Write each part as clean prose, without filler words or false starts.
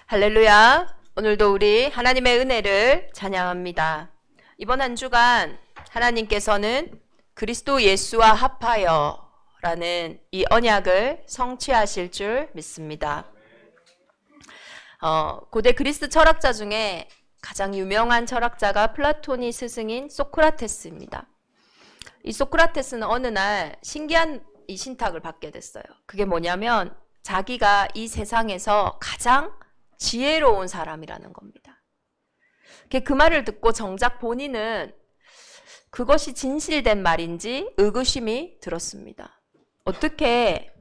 할렐루야. 오늘도 우리 하나님의 은혜를 찬양합니다. 이번 한 주간 하나님께서는 그리스도 예수와 합하여 라는 이 언약을 성취하실 줄 믿습니다. 고대 그리스 철학자 중에 가장 유명한 철학자가 플라토니 스승인 소크라테스입니다. 이 소크라테스는 어느 날 신기한 이 신탁을 받게 됐어요. 그게 뭐냐면 자기가 이 세상에서 가장 지혜로운 사람이라는 겁니다. 그 말을 듣고 정작 본인은 그것이 진실된 말인지 의구심이 들었습니다. 어떻게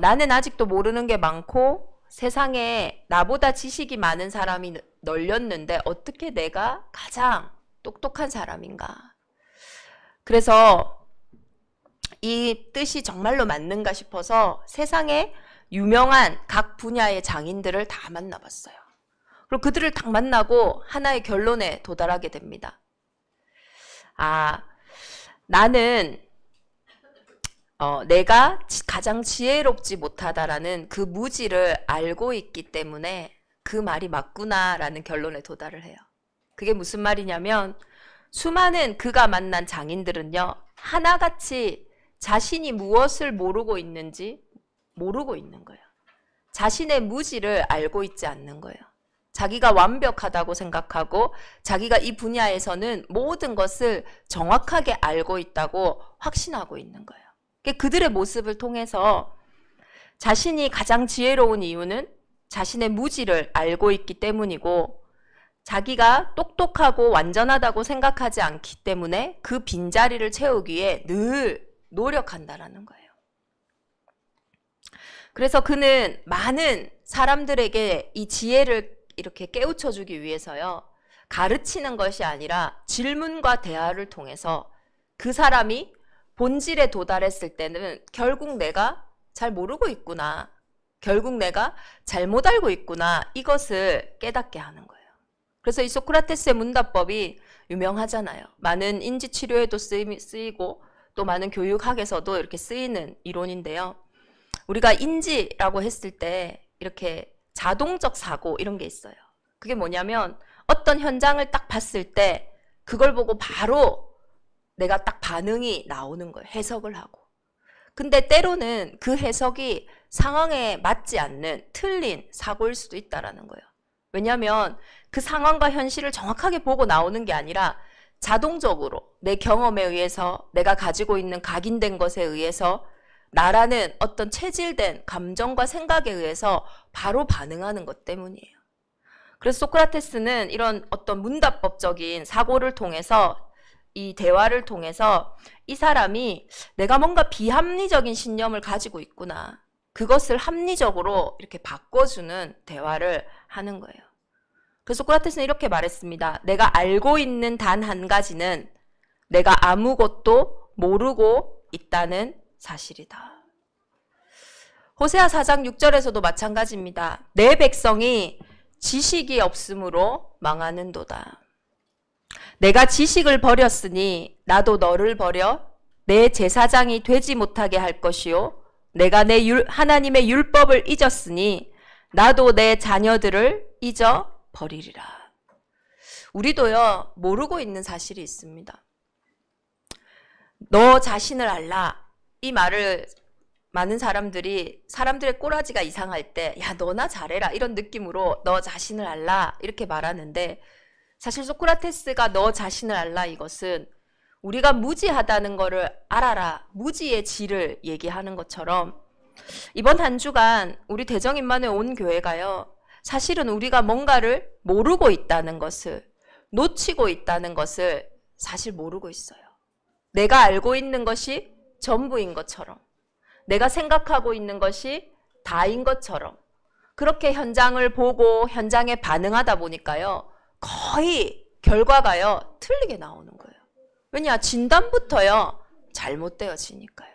나는 아직도 모르는 게 많고 세상에 나보다 지식이 많은 사람이 널렸는데 어떻게 내가 가장 똑똑한 사람인가? 그래서 이 뜻이 정말로 맞는가 싶어서 세상에 유명한 각 분야의 장인들을 다 만나봤어요. 그리고 그들을 딱 만나고 하나의 결론에 도달하게 됩니다. 나는 내가 가장 지혜롭지 못하다라는 그 무지를 알고 있기 때문에 그 말이 맞구나라는 결론에 도달을 해요. 그게 무슨 말이냐면 수많은 그가 만난 장인들은요, 하나같이 자신이 무엇을 모르고 있는지 모르고 있는 거예요. 자신의 무지를 알고 있지 않는 거예요. 자기가 완벽하다고 생각하고 자기가 이 분야에서는 모든 것을 정확하게 알고 있다고 확신하고 있는 거예요. 그들의 모습을 통해서 자신이 가장 지혜로운 이유는 자신의 무지를 알고 있기 때문이고 자기가 똑똑하고 완전하다고 생각하지 않기 때문에 그 빈자리를 채우기 위해 늘 노력한다라는 거예요. 그래서 그는 많은 사람들에게 이 지혜를 이렇게 깨우쳐 주기 위해서요, 가르치는 것이 아니라 질문과 대화를 통해서 그 사람이 본질에 도달했을 때는 결국 내가 잘 모르고 있구나, 결국 내가 잘못 알고 있구나, 이것을 깨닫게 하는 거예요. 그래서 이 소크라테스의 문답법이 유명하잖아요. 많은 인지치료에도 쓰이고 또 많은 교육학에서도 이렇게 쓰이는 이론인데요. 우리가 인지라고 했을 때 이렇게 자동적 사고 이런 게 있어요. 그게 뭐냐면 어떤 현장을 딱 봤을 때 그걸 보고 바로 내가 딱 반응이 나오는 거예요. 해석을 하고. 근데 때로는 그 해석이 상황에 맞지 않는 틀린 사고일 수도 있다라는 거예요. 왜냐하면 그 상황과 현실을 정확하게 보고 나오는 게 아니라 자동적으로 내 경험에 의해서 내가 가지고 있는 각인된 것에 의해서 나라는 어떤 체질된 감정과 생각에 의해서 바로 반응하는 것 때문이에요. 그래서 소크라테스는 이런 어떤 문답법적인 사고를 통해서 이 대화를 통해서 이 사람이 내가 뭔가 비합리적인 신념을 가지고 있구나, 그것을 합리적으로 이렇게 바꿔주는 대화를 하는 거예요. 그래서 소크라테스는 이렇게 말했습니다. 내가 알고 있는 단 한 가지는 내가 아무것도 모르고 있다는 사실이다. 호세아 4장 6절에서도 마찬가지입니다. 내 백성이 지식이 없으므로 망하는도다. 내가 지식을 버렸으니 나도 너를 버려 내 제사장이 되지 못하게 할 것이요 내가 내 하나님의 율법을 잊었으니 나도 내 자녀들을 잊어 버리리라. 우리도요, 모르고 있는 사실이 있습니다. 너 자신을 알라, 이 말을 많은 사람들의 꼬라지가 이상할 때, 야, 너나 잘해라, 이런 느낌으로 너 자신을 알라 이렇게 말하는데, 사실 소크라테스가 너 자신을 알라, 이것은 우리가 무지하다는 거를 알아라, 무지의 질을 얘기하는 것처럼 이번 한 주간 우리 대정인만의 온 교회가요, 사실은 우리가 뭔가를 모르고 있다는 것을, 놓치고 있다는 것을 사실 모르고 있어요. 내가 알고 있는 것이 전부인 것처럼, 내가 생각하고 있는 것이 다인 것처럼 그렇게 현장을 보고 현장에 반응하다 보니까요, 거의 결과가요, 틀리게 나오는 거예요. 왜냐? 진단부터요, 잘못되어지니까요.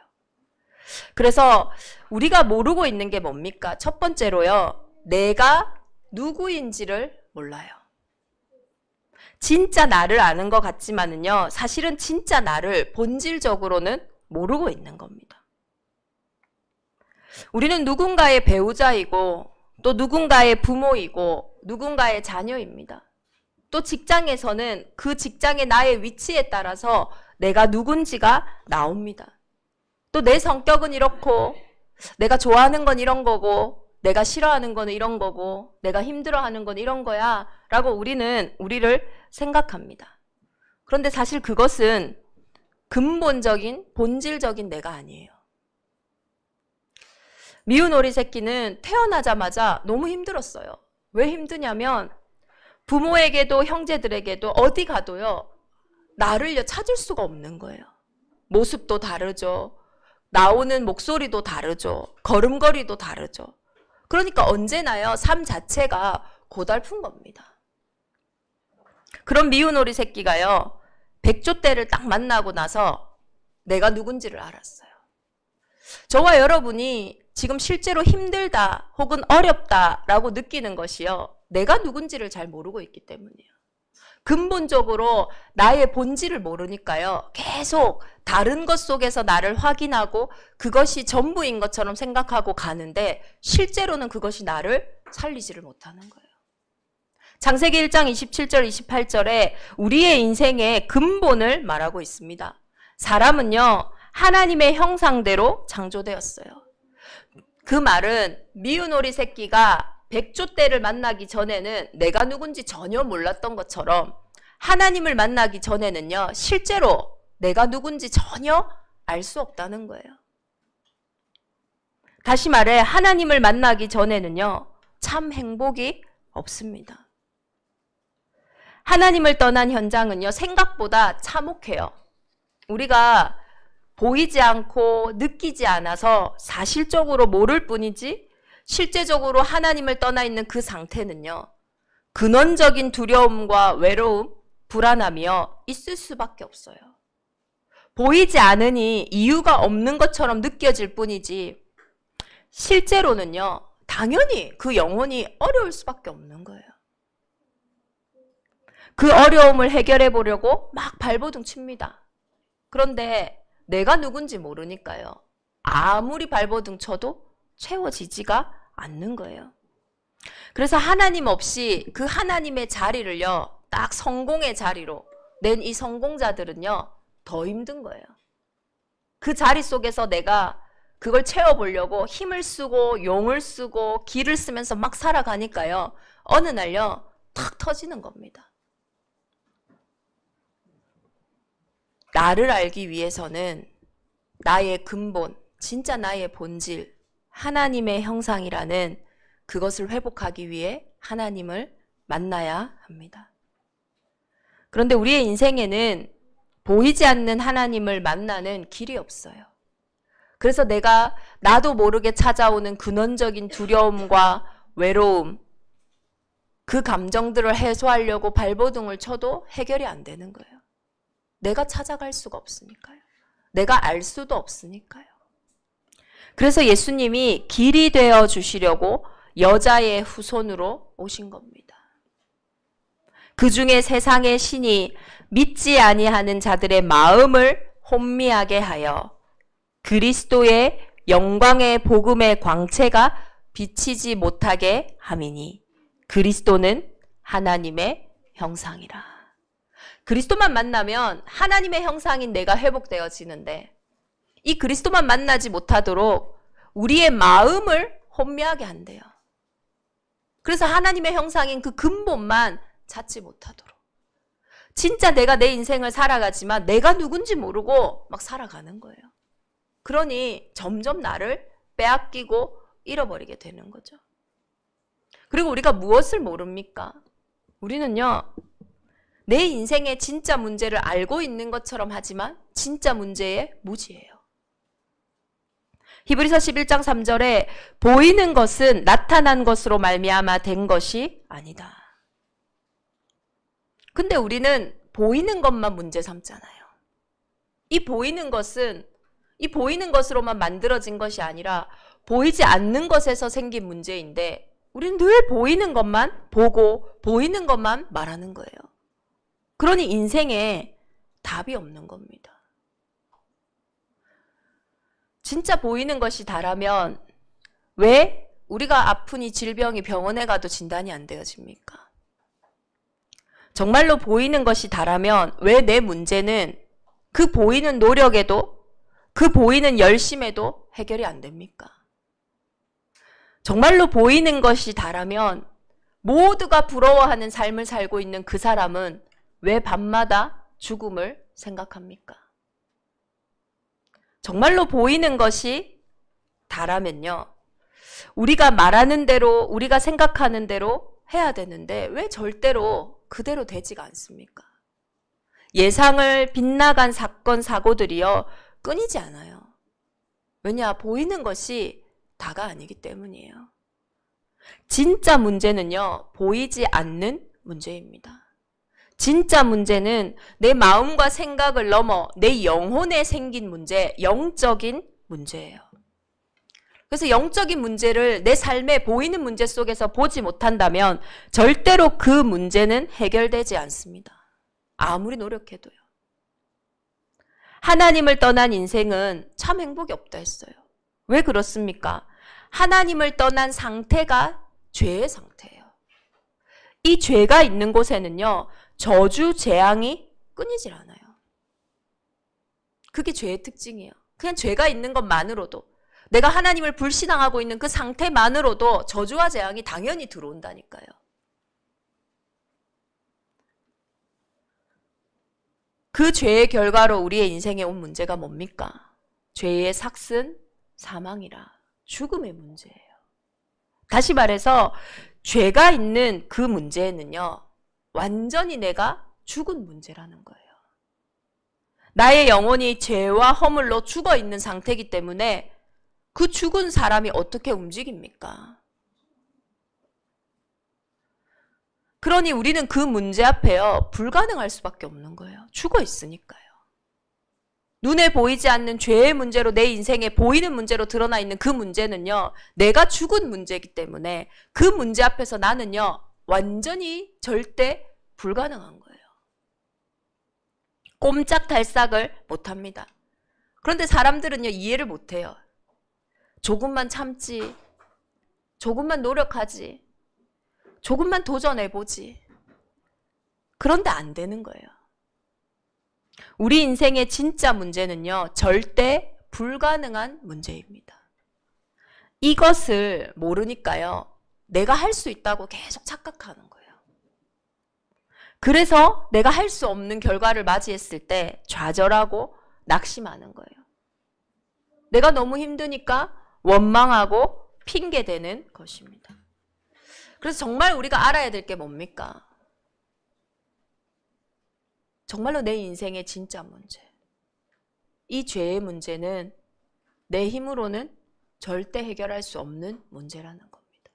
그래서 우리가 모르고 있는 게 뭡니까? 첫 번째로요, 내가 누구인지를 몰라요. 진짜 나를 아는 것 같지만은요, 사실은 진짜 나를 본질적으로는 모르고 있는 겁니다. 우리는 누군가의 배우자이고 또 누군가의 부모이고 누군가의 자녀입니다. 또 직장에서는 그 직장의 나의 위치에 따라서 내가 누군지가 나옵니다. 또 내 성격은 이렇고 내가 좋아하는 건 이런 거고 내가 싫어하는 건 이런 거고 내가 힘들어하는 건 이런 거야 라고 우리는 우리를 생각합니다. 그런데 사실 그것은 근본적인 본질적인 내가 아니에요. 미운 오리 새끼는 태어나자마자 너무 힘들었어요. 왜 힘드냐면 부모에게도 형제들에게도 어디 가도요 나를요 찾을 수가 없는 거예요. 모습도 다르죠. 나오는 목소리도 다르죠. 걸음걸이도 다르죠. 그러니까 언제나요 삶 자체가 고달픈 겁니다. 그런 미운 오리 새끼가요 백조떼를 딱 만나고 나서 내가 누군지를 알았어요. 저와 여러분이 지금 실제로 힘들다 혹은 어렵다라고 느끼는 것이요 내가 누군지를 잘 모르고 있기 때문이에요. 근본적으로 나의 본질을 모르니까요 계속 다른 것 속에서 나를 확인하고 그것이 전부인 것처럼 생각하고 가는데 실제로는 그것이 나를 살리지를 못하는 거예요. 창세기 1장 27절 28절에 우리의 인생의 근본을 말하고 있습니다. 사람은요 하나님의 형상대로 창조되었어요. 그 말은 미운 오리 새끼가 백조떼를 만나기 전에는 내가 누군지 전혀 몰랐던 것처럼 하나님을 만나기 전에는요 실제로 내가 누군지 전혀 알 수 없다는 거예요. 다시 말해 하나님을 만나기 전에는요 참 행복이 없습니다. 하나님을 떠난 현장은요 생각보다 참혹해요. 우리가 보이지 않고 느끼지 않아서 사실적으로 모를 뿐이지 실제적으로 하나님을 떠나 있는 그 상태는요 근원적인 두려움과 외로움, 불안함이요 있을 수밖에 없어요. 보이지 않으니 이유가 없는 것처럼 느껴질 뿐이지 실제로는요 당연히 그 영혼이 어려울 수밖에 없는 거예요. 그 어려움을 해결해 보려고 막 발버둥 칩니다. 그런데 내가 누군지 모르니까요 아무리 발버둥 쳐도 채워지지가 않는 거예요. 그래서 하나님 없이 그 하나님의 자리를요 딱 성공의 자리로 낸 이 성공자들은요 더 힘든 거예요. 그 자리 속에서 내가 그걸 채워보려고 힘을 쓰고 용을 쓰고 기를 쓰면서 막 살아가니까요 어느 날요 탁 터지는 겁니다. 나를 알기 위해서는 나의 근본, 진짜 나의 본질, 하나님의 형상이라는 그것을 회복하기 위해 하나님을 만나야 합니다. 그런데 우리의 인생에는 보이지 않는 하나님을 만나는 길이 없어요. 그래서 내가 나도 모르게 찾아오는 근원적인 두려움과 외로움, 그 감정들을 해소하려고 발버둥을 쳐도 해결이 안 되는 거예요. 내가 찾아갈 수가 없으니까요. 내가 알 수도 없으니까요. 그래서 예수님이 길이 되어 주시려고 여자의 후손으로 오신 겁니다. 그 중에 세상의 신이 믿지 아니하는 자들의 마음을 혼미하게 하여 그리스도의 영광의 복음의 광채가 비치지 못하게 함이니 그리스도는 하나님의 형상이라. 그리스도만 만나면 하나님의 형상인 내가 회복되어지는데 이 그리스도만 만나지 못하도록 우리의 마음을 혼미하게 한대요. 그래서 하나님의 형상인 그 근본만 찾지 못하도록. 진짜 내가 내 인생을 살아가지만 내가 누군지 모르고 막 살아가는 거예요. 그러니 점점 나를 빼앗기고 잃어버리게 되는 거죠. 그리고 우리가 무엇을 모릅니까? 우리는요, 내 인생의 진짜 문제를 알고 있는 것처럼 하지만 진짜 문제에 무지해요. 히브리서 11장 3절에 보이는 것은 나타난 것으로 말미암아 된 것이 아니다. 근데 우리는 보이는 것만 문제 삼잖아요. 이 보이는 것은 이 보이는 것으로만 만들어진 것이 아니라 보이지 않는 것에서 생긴 문제인데 우리는 늘 보이는 것만 보고 보이는 것만 말하는 거예요. 그러니 인생에 답이 없는 겁니다. 진짜 보이는 것이 다라면 왜 우리가 아픈 이 질병이 병원에 가도 진단이 안 되어집니까? 정말로 보이는 것이 다라면 왜 내 문제는 그 보이는 노력에도, 그 보이는 열심에도 해결이 안 됩니까? 정말로 보이는 것이 다라면 모두가 부러워하는 삶을 살고 있는 그 사람은 왜 밤마다 죽음을 생각합니까? 정말로 보이는 것이 다라면요, 우리가 말하는 대로, 우리가 생각하는 대로 해야 되는데 왜 절대로 그대로 되지가 않습니까? 예상을 빗나간 사건, 사고들이요, 끊이지 않아요. 왜냐? 보이는 것이 다가 아니기 때문이에요. 진짜 문제는요, 보이지 않는 문제입니다. 진짜 문제는 내 마음과 생각을 넘어 내 영혼에 생긴 문제, 영적인 문제예요. 그래서 영적인 문제를 내 삶에 보이는 문제 속에서 보지 못한다면 절대로 그 문제는 해결되지 않습니다. 아무리 노력해도요. 하나님을 떠난 인생은 참 행복이 없다 했어요. 왜 그렇습니까? 하나님을 떠난 상태가 죄의 상태예요. 이 죄가 있는 곳에는요, 저주, 재앙이 끊이질 않아요. 그게 죄의 특징이에요. 그냥 죄가 있는 것만으로도, 내가 하나님을 불신앙하고 있는 그 상태만으로도 저주와 재앙이 당연히 들어온다니까요. 그 죄의 결과로 우리의 인생에 온 문제가 뭡니까? 죄의 삭슨, 사망이라 죽음의 문제예요. 다시 말해서 죄가 있는 그 문제는요, 완전히 내가 죽은 문제라는 거예요. 나의 영혼이 죄와 허물로 죽어 있는 상태이기 때문에 그 죽은 사람이 어떻게 움직입니까? 그러니 우리는 그 문제 앞에요, 불가능할 수밖에 없는 거예요. 죽어 있으니까요. 눈에 보이지 않는 죄의 문제로 내 인생에 보이는 문제로 드러나 있는 그 문제는요, 내가 죽은 문제이기 때문에 그 문제 앞에서 나는요, 완전히 절대 불가능한 거예요. 꼼짝달싹을 못합니다. 그런데 사람들은요, 이해를 못해요. 조금만 참지, 조금만 노력하지, 조금만 도전해보지. 그런데 안 되는 거예요. 우리 인생의 진짜 문제는요, 절대 불가능한 문제입니다. 이것을 모르니까요, 내가 할 수 있다고 계속 착각하는 거예요. 그래서 내가 할 수 없는 결과를 맞이했을 때 좌절하고 낙심하는 거예요. 내가 너무 힘드니까 원망하고 핑계대는 것입니다. 그래서 정말 우리가 알아야 될 게 뭡니까? 정말로 내 인생의 진짜 문제, 이 죄의 문제는 내 힘으로는 절대 해결할 수 없는 문제라는 겁니다.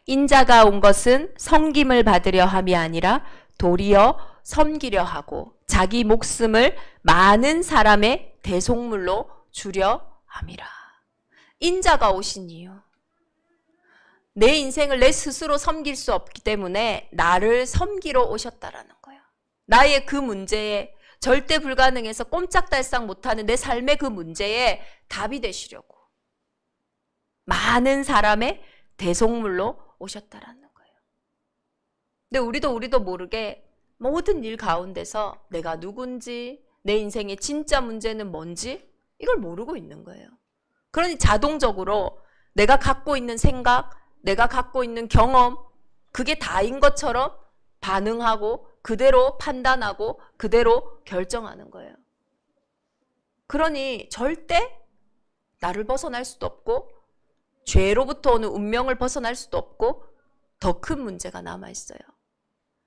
인자가 온 것은 섬김을 받으려 함이 아니라 도리어 섬기려 하고 자기 목숨을 많은 사람의 대속물로 주려 함이라. 인자가 오신 이유, 내 인생을 내 스스로 섬길 수 없기 때문에 나를 섬기러 오셨다라는 거예요. 나의 그 문제에, 절대 불가능해서 꼼짝달싹 못하는 내 삶의 그 문제에 답이 되시려고 많은 사람의 대속물로 오셨다라는 거예요. 근데 우리도 모르게 모든 일 가운데서 내가 누군지, 내 인생의 진짜 문제는 뭔지 이걸 모르고 있는 거예요. 그러니 자동적으로 내가 갖고 있는 생각, 내가 갖고 있는 경험, 그게 다인 것처럼 반응하고 그대로 판단하고 그대로 결정하는 거예요. 그러니 절대 나를 벗어날 수도 없고 죄로부터 오는 운명을 벗어날 수도 없고 더 큰 문제가 남아있어요.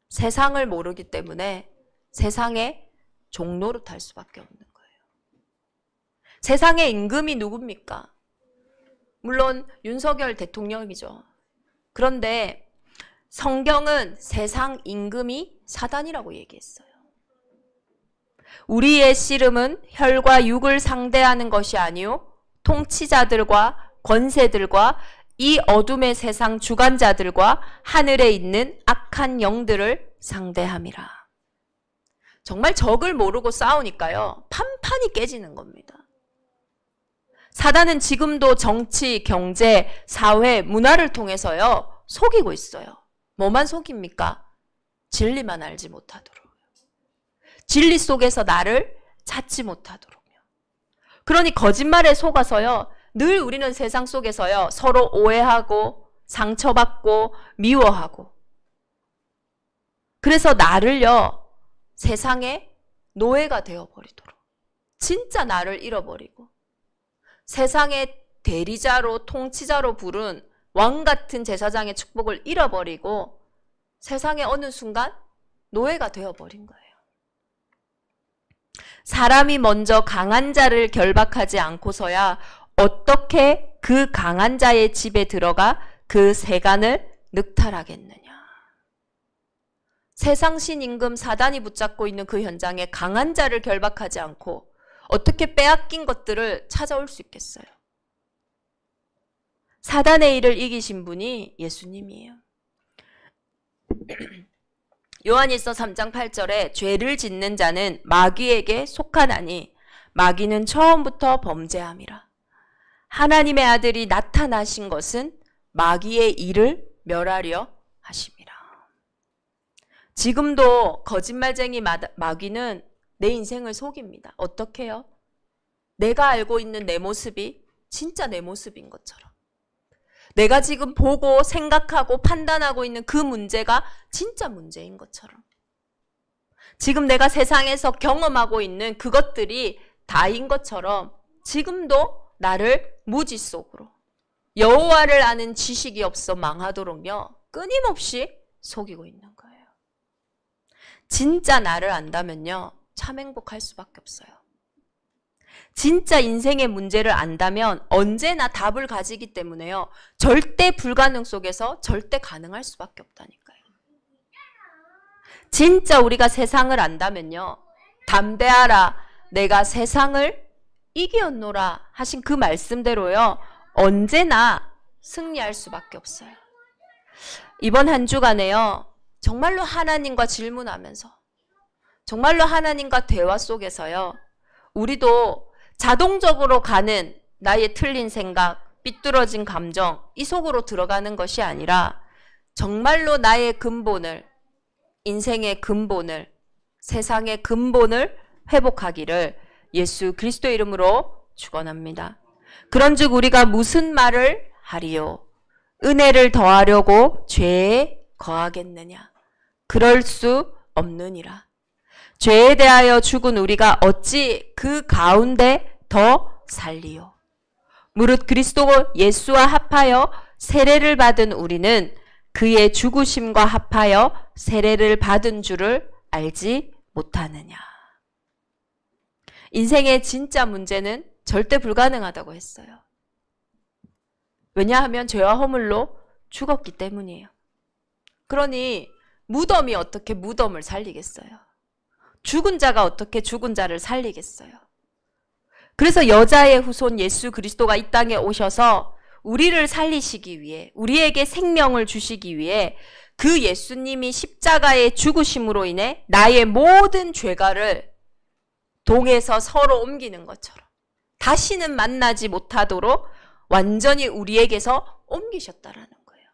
세상을 모르기 때문에 세상의 종노릇할 수밖에 없는 거예요. 세상의 임금이 누굽니까? 물론 윤석열 대통령이죠. 그런데 성경은 세상 임금이 사단이라고 얘기했어요. 우리의 씨름은 혈과 육을 상대하는 것이 아니요 통치자들과 권세들과 이 어둠의 세상 주관자들과 하늘에 있는 악한 영들을 상대함이라. 정말 적을 모르고 싸우니까요, 판판이 깨지는 겁니다. 사단은 지금도 정치, 경제, 사회, 문화를 통해서요, 속이고 있어요. 뭐만 속입니까? 진리만 알지 못하도록. 진리 속에서 나를 찾지 못하도록요. 그러니 거짓말에 속아서요, 늘 우리는 세상 속에서요, 서로 오해하고, 상처받고, 미워하고. 그래서 나를요, 세상의 노예가 되어버리도록. 진짜 나를 잃어버리고. 세상의 대리자로, 통치자로 부른 왕 같은 제사장의 축복을 잃어버리고 세상의 어느 순간 노예가 되어버린 거예요. 사람이 먼저 강한 자를 결박하지 않고서야 어떻게 그 강한 자의 집에 들어가 그 세간을 늑탈하겠느냐. 세상신 임금 사단이 붙잡고 있는 그 현장에 강한 자를 결박하지 않고 어떻게 빼앗긴 것들을 찾아올 수 있겠어요? 사단의 일을 이기신 분이 예수님이에요. 요한일서 3장 8절에 죄를 짓는 자는 마귀에게 속하나니 마귀는 처음부터 범죄함이라. 하나님의 아들이 나타나신 것은 마귀의 일을 멸하려 하심이라. 지금도 거짓말쟁이 마귀는 내 인생을 속입니다. 어떻게 해요? 내가 알고 있는 내 모습이 진짜 내 모습인 것처럼. 내가 지금 보고 생각하고 판단하고 있는 그 문제가 진짜 문제인 것처럼. 지금 내가 세상에서 경험하고 있는 그것들이 다인 것처럼 지금도 나를 무지 속으로 여호와를 아는 지식이 없어 망하도록요 끊임없이 속이고 있는 거예요. 진짜 나를 안다면요 참 행복할 수밖에 없어요. 진짜 인생의 문제를 안다면 언제나 답을 가지기 때문에요. 절대 불가능 속에서 절대 가능할 수밖에 없다니까요. 진짜 우리가 세상을 안다면요. 담대하라 내가 세상을 이기었노라 하신 그 말씀대로요. 언제나 승리할 수밖에 없어요. 이번 한 주간에요. 정말로 하나님과 질문하면서 정말로 하나님과 대화 속에서요. 우리도 자동적으로 가는 나의 틀린 생각, 삐뚤어진 감정 이 속으로 들어가는 것이 아니라 정말로 나의 근본을, 인생의 근본을, 세상의 근본을 회복하기를 예수 그리스도의 이름으로 축원합니다. 그런즉 우리가 무슨 말을 하리요? 은혜를 더하려고 죄에 거하겠느냐? 그럴 수 없느니라. 죄에 대하여 죽은 우리가 어찌 그 가운데 더 살리요? 무릇 그리스도 예수와 합하여 세례를 받은 우리는 그의 죽으심과 합하여 세례를 받은 줄을 알지 못하느냐. 인생의 진짜 문제는 절대 불가능하다고 했어요. 왜냐하면 죄와 허물로 죽었기 때문이에요. 그러니 무덤이 어떻게 무덤을 살리겠어요? 죽은 자가 어떻게 죽은 자를 살리겠어요? 그래서 여자의 후손 예수 그리스도가 이 땅에 오셔서 우리를 살리시기 위해, 우리에게 생명을 주시기 위해 그 예수님이 십자가의 죽으심으로 인해 나의 모든 죄가를 동에서 서로 옮기는 것처럼 다시는 만나지 못하도록 완전히 우리에게서 옮기셨다라는 거예요.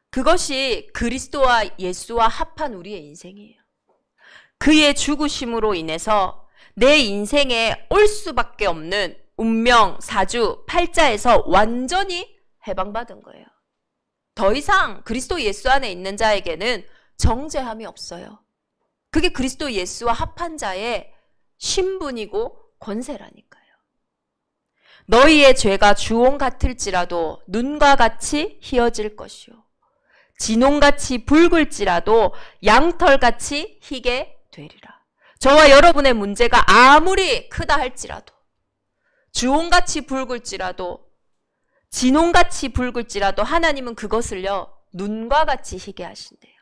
그것이 그리스도와 예수와 합한 우리의 인생이에요. 그의 죽으심으로 인해서 내 인생에 올 수밖에 없는 운명, 사주, 팔자에서 완전히 해방받은 거예요. 더 이상 그리스도 예수 안에 있는 자에게는 정죄함이 없어요. 그게 그리스도 예수와 합한 자의 신분이고 권세라니까요. 너희의 죄가 주홍 같을지라도 눈과 같이 희어질 것이요 진홍같이 붉을지라도 양털같이 희게 되리라. 저와 여러분의 문제가 아무리 크다 할지라도 주홍같이 붉을지라도 진홍같이 붉을지라도 하나님은 그것을요 눈과 같이 희게 하신대요.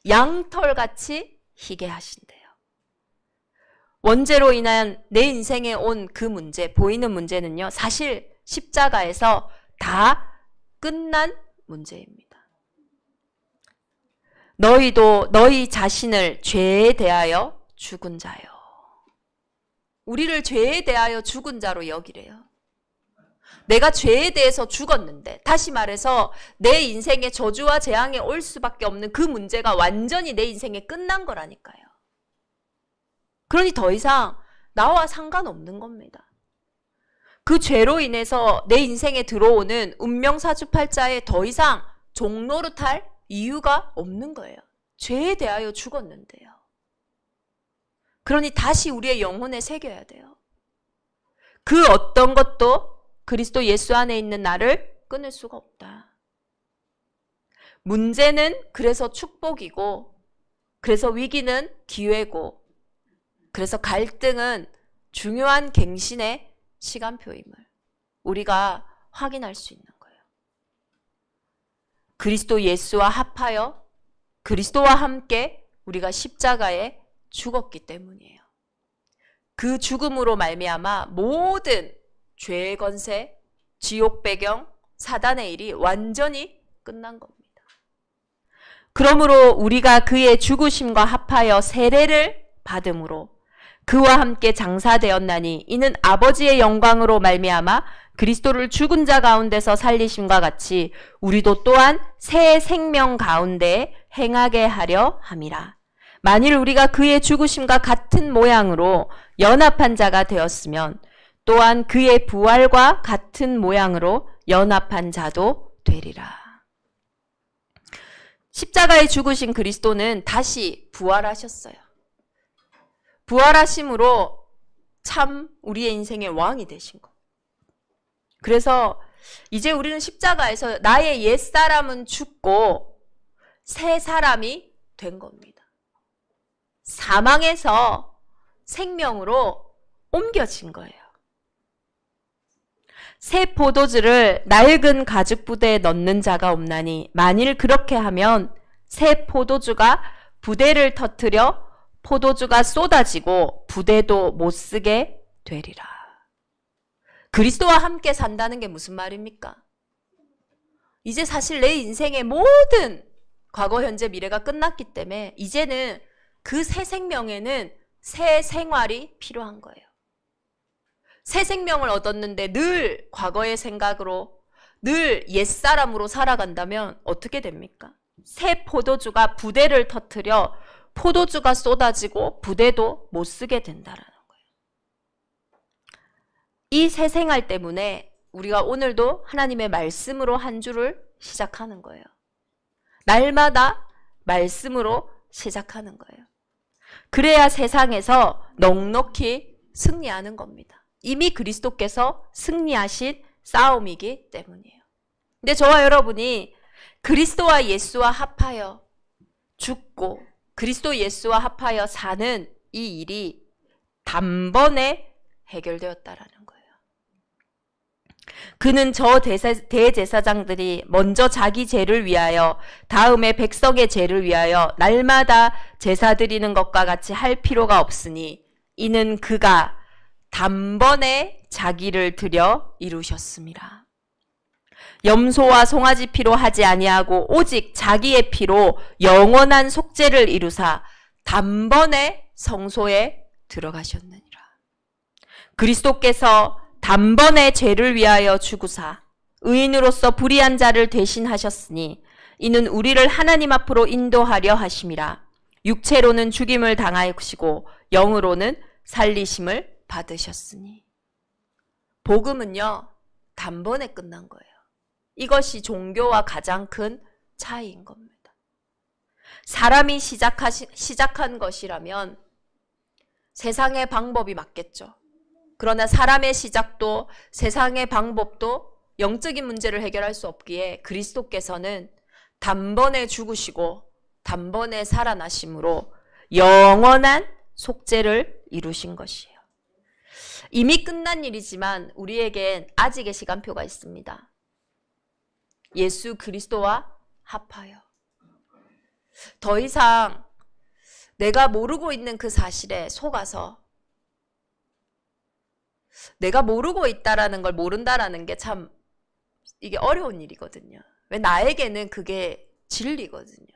양털같이 희게 하신대요. 원죄로 인한 내 인생에 온 그 문제, 보이는 문제는요 사실 십자가에서 다 끝난 문제입니다. 너희도 너희 자신을 죄에 대하여 죽은 자요. 우리를 죄에 대하여 죽은 자로 여기래요. 내가 죄에 대해서 죽었는데, 다시 말해서 내 인생에 저주와 재앙이 올 수밖에 없는 그 문제가 완전히 내 인생에 끝난 거라니까요. 그러니 더 이상 나와 상관없는 겁니다. 그 죄로 인해서 내 인생에 들어오는 운명사주팔자에 더 이상 종노릇할 이유가 없는 거예요. 죄에 대하여 죽었는데요. 그러니 다시 우리의 영혼에 새겨야 돼요. 그 어떤 것도 그리스도 예수 안에 있는 나를 끊을 수가 없다. 문제는 그래서 축복이고, 그래서 위기는 기회고, 그래서 갈등은 중요한 갱신의 시간표임을 우리가 확인할 수 있는 거예요. 그리스도 예수와 합하여 그리스도와 함께 우리가 십자가에 죽었기 때문이에요. 그 죽음으로 말미암아 모든 죄의 권세, 지옥 배경, 사단의 일이 완전히 끝난 겁니다. 그러므로 우리가 그의 죽으심과 합하여 세례를 받음으로 그와 함께 장사되었나니 이는 아버지의 영광으로 말미암아 그리스도를 죽은 자 가운데서 살리심과 같이 우리도 또한 새 생명 가운데 행하게 하려 함이라. 만일 우리가 그의 죽으심과 같은 모양으로 연합한 자가 되었으면 또한 그의 부활과 같은 모양으로 연합한 자도 되리라. 십자가에 죽으신 그리스도는 다시 부활하셨어요. 부활하심으로 참 우리의 인생의 왕이 되신 거. 그래서 이제 우리는 십자가에서 나의 옛사람은 죽고 새 사람이 된 겁니다. 사망에서 생명으로 옮겨진 거예요. 새 포도주를 낡은 가죽 부대에 넣는 자가 없나니 만일 그렇게 하면 새 포도주가 부대를 터뜨려 포도주가 쏟아지고 부대도 못 쓰게 되리라. 그리스도와 함께 산다는 게 무슨 말입니까? 이제 사실 내 인생의 모든 과거, 현재, 미래가 끝났기 때문에 이제는 그 새 생명에는 새 생활이 필요한 거예요. 새 생명을 얻었는데 늘 과거의 생각으로, 늘 옛사람으로 살아간다면 어떻게 됩니까? 새 포도주가 부대를 터뜨려 포도주가 쏟아지고 부대도 못 쓰게 된다라는 거예요. 이 새 생활 때문에 우리가 오늘도 하나님의 말씀으로 한 주를 시작하는 거예요. 날마다 말씀으로 시작하는 거예요. 그래야 세상에서 넉넉히 승리하는 겁니다. 이미 그리스도께서 승리하신 싸움이기 때문이에요. 근데 저와 여러분이 그리스도와 예수와 합하여 죽고 그리스도 예수와 합하여 사는 이 일이 단번에 해결되었다라는 거예요. 그는 저 대제사장들이 먼저 자기 죄를 위하여 다음에 백성의 죄를 위하여 날마다 제사 드리는 것과 같이 할 필요가 없으니 이는 그가 단번에 자기를 드려 이루셨습니다. 염소와 송아지 피로 하지 아니하고 오직 자기의 피로 영원한 속죄를 이루사 단번에 성소에 들어가셨느니라. 그리스도께서 단번에 죄를 위하여 죽으사 의인으로서 불의한 자를 대신하셨으니 이는 우리를 하나님 앞으로 인도하려 하심이라. 육체로는 죽임을 당하시고 영으로는 살리심을 받으셨으니. 복음은요, 단번에 끝난 거예요. 이것이 종교와 가장 큰 차이인 겁니다. 사람이 시작한 것이라면 세상의 방법이 맞겠죠. 그러나 사람의 시작도 세상의 방법도 영적인 문제를 해결할 수 없기에 그리스도께서는 단번에 죽으시고 단번에 살아나심으로 영원한 속죄를 이루신 것이에요. 이미 끝난 일이지만 우리에겐 아직의 시간표가 있습니다. 예수 그리스도와 합하여 더 이상 내가 모르고 있는 그 사실에 속아서 내가 모르고 있다라는 걸 모른다라는 게 참 이게 어려운 일이거든요. 왜 나에게는 그게 진리거든요.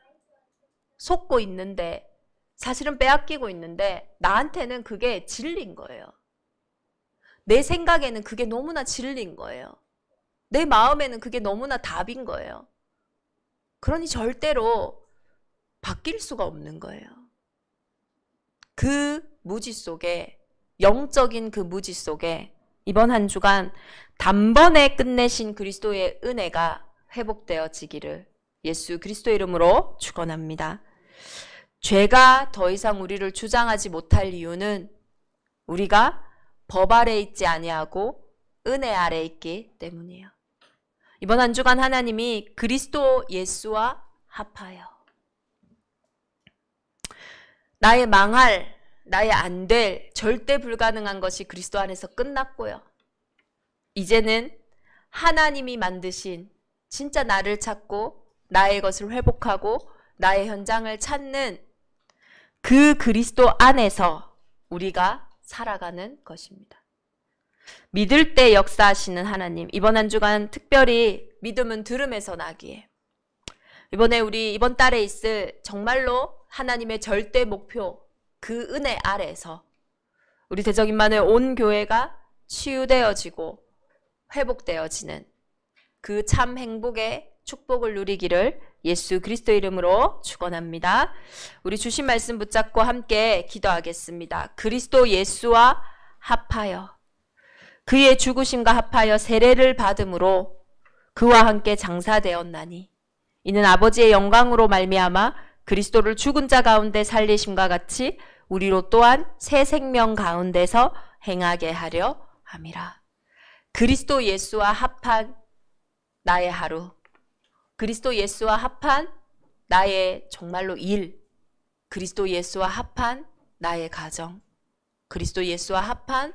속고 있는데 사실은 빼앗기고 있는데 나한테는 그게 진리인 거예요. 내 생각에는 그게 너무나 진리인 거예요. 내 마음에는 그게 너무나 답인 거예요. 그러니 절대로 바뀔 수가 없는 거예요. 그 무지 속에, 영적인 그 무지 속에 이번 한 주간 단번에 끝내신 그리스도의 은혜가 회복되어지기를 예수 그리스도 이름으로 축원합니다. 죄가 더 이상 우리를 주장하지 못할 이유는 우리가 법 아래 있지 아니하고 은혜 아래 있기 때문이에요. 이번 한 주간 하나님이 그리스도 예수와 합하여 나의 망할, 나의 안 될, 절대 불가능한 것이 그리스도 안에서 끝났고요. 이제는 하나님이 만드신 진짜 나를 찾고 나의 것을 회복하고 나의 현장을 찾는 그 그리스도 안에서 우리가 살아가는 것입니다. 믿을 때 역사하시는 하나님, 이번 한 주간 특별히 믿음은 들음에서 나기에 이번에 우리 이번 달에 있을 정말로 하나님의 절대 목표, 그 은혜 아래에서 우리 대적임만의 온 교회가 치유되어지고 회복되어지는 그 참 행복의 축복을 누리기를 예수 그리스도 이름으로 축원합니다. 우리 주신 말씀 붙잡고 함께 기도하겠습니다. 그리스도 예수와 합하여 그의 죽으심과 합하여 세례를 받음으로 그와 함께 장사되었나니 이는 아버지의 영광으로 말미암아 그리스도를 죽은 자 가운데 살리심과 같이 우리로 또한 새 생명 가운데서 행하게 하려 함이라. 그리스도 예수와 합한 나의 하루, 그리스도 예수와 합한 나의 정말로 일, 그리스도 예수와 합한 나의 가정, 그리스도 예수와 합한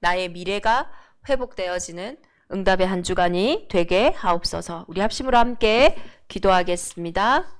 나의 미래가 회복되어지는 응답의 한 주간이 되게 하옵소서. 우리 합심으로 함께 기도하겠습니다.